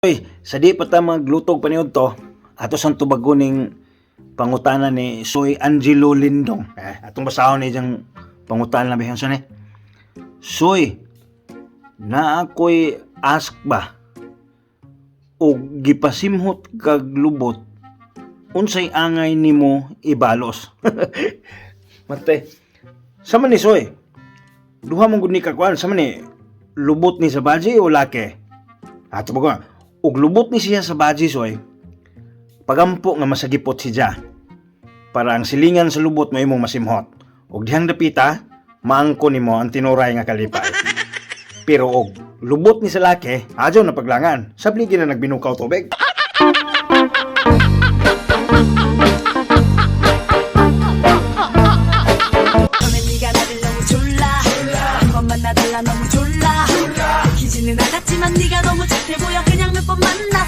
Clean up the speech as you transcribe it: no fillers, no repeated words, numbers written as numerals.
Uy, sa di pa ta maglutog paniud to, ato sang tubago ning pangutana ni Soy Angelo Lindong. Atong basahon ni diyang pangutana na bihan ni. Soy, na ako'y ask ba o gipasimhot kag lubot unsay angay nimo ibalos. Mate, sama ni Soy, duha mong gud ni kakuan, sama ni lubot ni sa baji o laki? Ato ba ug lubot ni siya sa baji, Soy, pagampo nga masagipot siya para ang silingan sa lubot mo imong masimhot ug dihang dapita maangko nimo ang tinuray nga kalipay. Pero og lubot ni sa laki adyo na paglangan sabligi na nagbinukaw tubig. 너무 졸라 기지는 나갔지만 네가 너무 착해 보여 그냥 몇 번 만나